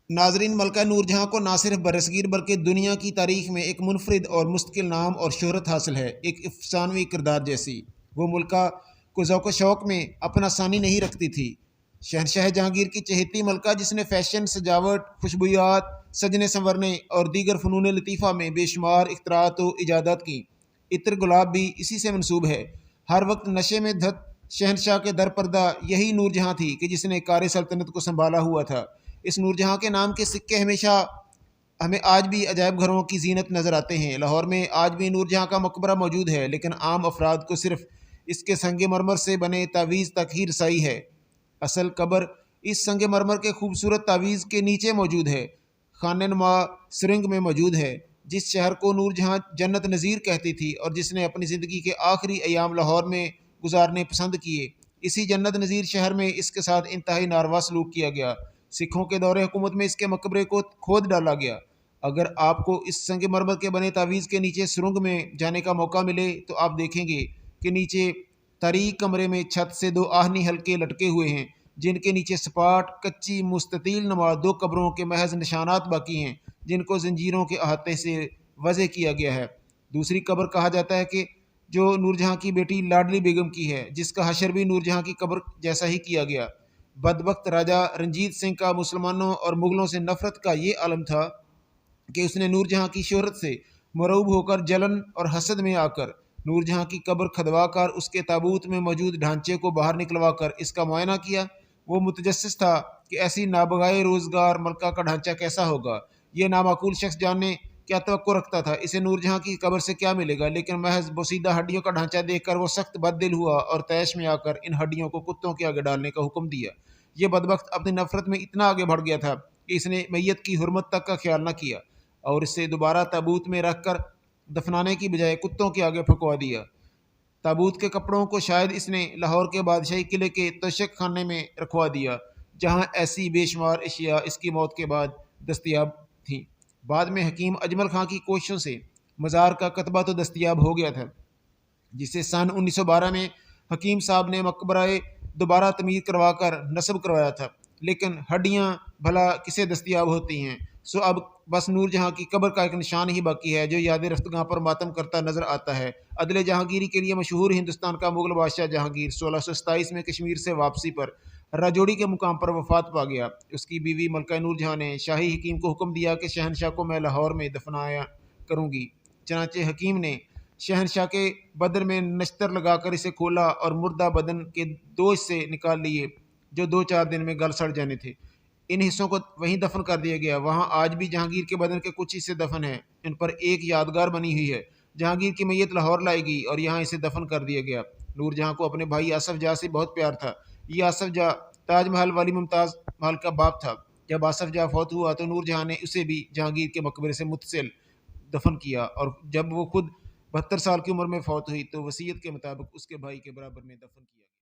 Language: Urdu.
ناظرین، ملکہ نور جہاں کو نہ صرف برصغیر بلکہ دنیا کی تاریخ میں ایک منفرد اور مستقل نام اور شہرت حاصل ہے، ایک افسانوی کردار جیسی۔ وہ ملکہ کو ذوق و شوق میں اپنا ثانی نہیں رکھتی تھی۔ شہنشاہ جہانگیر کی چہیتی ملکہ، جس نے فیشن، سجاوٹ، خوشبویات، سجنے سنورنے اور دیگر فنون لطیفہ میں بے شمار اختراعات و ایجادات کی۔ عطر گلاب بھی اسی سے منسوب ہے۔ ہر وقت نشے میں دھت شہنشاہ کے در پردہ یہی نور جہاں تھی کہ جس نے کار سلطنت کو سنبھالا ہوا تھا۔ اس نور جہاں کے نام کے سکے ہمیشہ ہمیں آج بھی عجائب گھروں کی زینت نظر آتے ہیں۔ لاہور میں آج بھی نور جہاں کا مقبرہ موجود ہے، لیکن عام افراد کو صرف اس کے سنگ مرمر سے بنے تعویذ تک ہی رسائی ہے۔ اصل قبر اس سنگ مرمر کے خوبصورت تعویذ کے نیچے موجود ہے، خانہ نما سرنگ میں موجود ہے۔ جس شہر کو نور جہاں جنت نظیر کہتی تھی اور جس نے اپنی زندگی کے آخری ایام لاہور میں گزارنے پسند کیے، اسی جنت نظیر شہر میں اس کے ساتھ انتہائی ناروا سلوک کیا گیا۔ سکھوں کے دور حکومت میں اس کے مقبرے کو کھود ڈالا گیا۔ اگر آپ کو اس سنگ مرمر کے بنے تعویذ کے نیچے سرنگ میں جانے کا موقع ملے تو آپ دیکھیں گے کہ نیچے تاریک کمرے میں چھت سے دو آہنی حلقے لٹکے ہوئے ہیں، جن کے نیچے سپاٹ کچی مستطیل نما دو قبروں کے محض نشانات باقی ہیں، جن کو زنجیروں کے احاطے سے وضع کیا گیا ہے۔ دوسری قبر کہا جاتا ہے کہ جو نور جہاں کی بیٹی لاڈلی بیگم کی ہے، جس کا حشر بھی نور جہاں کی قبر جیسا ہی کیا گیا۔ بدبخت راجہ رنجیت سنگھ کا مسلمانوں اور مغلوں سے نفرت کا یہ عالم تھا کہ اس نے نور جہاں کی شہرت سے مرعوب ہو کر جلن اور حسد میں آ کر نور جہاں کی قبر کھدوا کر اس کے تابوت میں موجود ڈھانچے کو باہر نکلوا کر اس کا معائنہ کیا۔ وہ متجسس تھا کہ ایسی نابغائے روزگار ملکہ کا ڈھانچہ کیسا ہوگا۔ یہ نامعقول شخص جاننے کیا توقع رکھتا تھا اسے نور جہاں کی قبر سے کیا ملے گا، لیکن محض بوسیدہ ہڈیوں کا ڈھانچہ دیکھ کر وہ سخت بد دل ہوا اور طیش میں آ کر ان ہڈیوں کو کتوں کے آگے ڈالنے کا حکم دیا۔ یہ بدبخت اپنی نفرت میں اتنا آگے بڑھ گیا تھا کہ اس نے میت کی حرمت تک کا خیال نہ کیا اور اسے دوبارہ تابوت میں رکھ کر دفنانے کی بجائے کتوں کے آگے پھنکوا دیا۔ تابوت کے کپڑوں کو شاید اس نے لاہور کے بادشاہی قلعے کے توشک خانے میں رکھوا دیا، جہاں ایسی بے شمار اشیاء اس کی موت کے بعد دستیاب تھیں۔ بعد میں حکیم اجمل خان کی کوششوں سے مزار کا کتبہ تو دستیاب ہو گیا تھا، جسے سن 1912 میں حکیم صاحب نے مقبرہ دوبارہ تعمیر کروا کر نصب کروایا تھا، لیکن ہڈیاں بھلا کسے دستیاب ہوتی ہیں۔ سو اب بس نور جہاں کی قبر کا ایک نشان ہی باقی ہے جو یاد رفتگاں پر ماتم کرتا نظر آتا ہے۔ عدل جہانگیری کے لیے مشہور ہندوستان کا مغل بادشاہ جہانگیر 1627 میں کشمیر سے واپسی پر راجوڑی کے مقام پر وفات پا گیا۔ اس کی بیوی ملکہ نور جہاں نے شاہی حکیم کو حکم دیا کہ شہنشاہ کو میں لاہور میں دفنایا کروں گی۔ چنانچہ حکیم نے شہنشاہ کے بدن میں نشتر لگا کر اسے کھولا اور مردہ بدن کے دو حصے نکال لیے جو 2-4 دن میں گل سڑ جانے تھے۔ ان حصوں کو وہیں دفن کر دیا گیا۔ وہاں آج بھی جہانگیر کے بدن کے کچھ حصے دفن ہیں، ان پر ایک یادگار بنی ہوئی ہے۔ جہانگیر کی میت لاہور لائی گئی اور یہاں اسے دفن کر دیا گیا۔ نور جہاں کو اپنے بھائی آصف جاہ سے بہت پیار تھا۔ یہ آصف جاہ تاج محل والی ممتاز محل کا باپ تھا۔ جب آصف جاہ فوت ہوا تو نور جہاں نے اسے بھی جہانگیر کے مقبرے سے متصل دفن کیا، اور جب وہ خود 72 سال کی عمر میں فوت ہوئی تو وصیت کے مطابق اس کے بھائی کے برابر میں دفن کیا۔